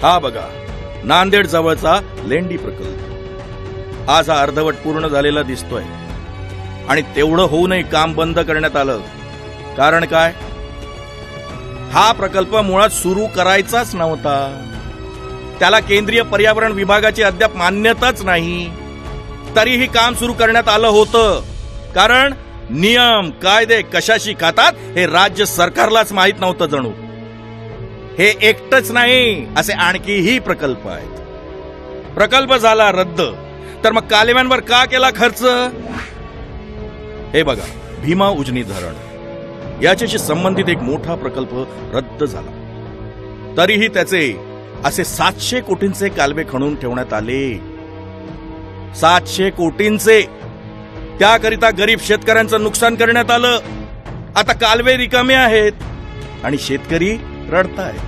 हा बघा, नांदेड जवळचा लेंडी प्रकल्प आज हा अर्धवट पूर्ण झालेला दिसतोय. आणि तेवढं होऊनही काम बंद करण्यात आलं. कारण काय? हा प्रकल्प मुळात सुरू करायचाच नव्हता. त्याला केंद्रीय पर्यावरण विभागाची अद्याप मान्यताच नाही. तरीही काम सुरू करण्यात आलं होतं. कारण नियम कायदे कशाशी खातात हे राज्य सरकारलाच माहित नव्हतं जणू. हे एकटंच नाही, असे आणखीही प्रकल्प आहेत. प्रकल्प झाला रद्द, तर मग कालव्यांवर का केला खर्च? हे बघा, भीमा उजनी धरण याच्याशी संबंधित एक मोठा प्रकल्प रद्द झाला. तरीही त्याचे असे 700 कोटींचे कालवे खणून ठेवण्यात आले. 700 कोटींचे. त्याकरिता गरीब शेतकऱ्यांचं नुकसान करण्यात आलं. आता कालवे रिकामे आहेत आणि शेतकरी रडतायत.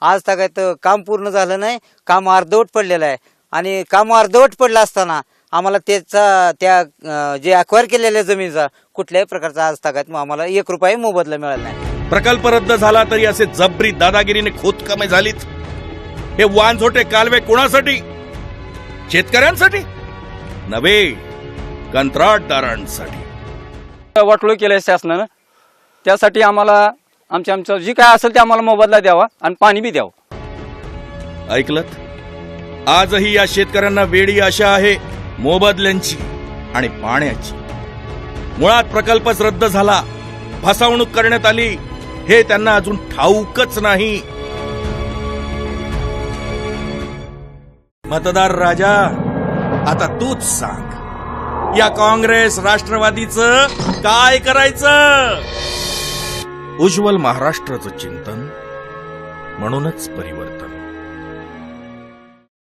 आज तक काम पूर्ण झालं नाही, काम अर्धवट पडलेलं आहे. आणि काम अर्धवट पडलं असताना आम्हाला त्या जे अक्वायर केलेल्या जमिनीचा कुठल्याही प्रकारचा आज तक आम्हाला 1 रुपया मोबदला मिळाला नाही. प्रकल्प रद्द झाला तरी असे जबरी दादागिरीने खोदकामे झालीच. हे वांझोटे कालवे कोणासाठी? शेतकऱ्यांसाठी नव्हे, कंत्राटदारांसाठी. वाटोळी केलंय शासनानं. त्यासाठी आम्हाला आमचं जे काय असेल ते आम्हाला मोबदला द्यावा आणि पाणी बी द्यावं. ऐकलत? आजही या शेतकऱ्यांना वेडी आशा आहे मोबदल्यांची आणि पाण्याची. मुळात प्रकल्पच रद्द झाला, फसवणूक करण्यात आली हे त्यांना अजून ठाऊकच नाही. मतदार राजा, आता तूच सांग, या काँग्रेस राष्ट्रवादीचं काय करायचं? उज्ज्वल महाराष्ट्राचं चिंतन, म्हणूनच परिवर्तन.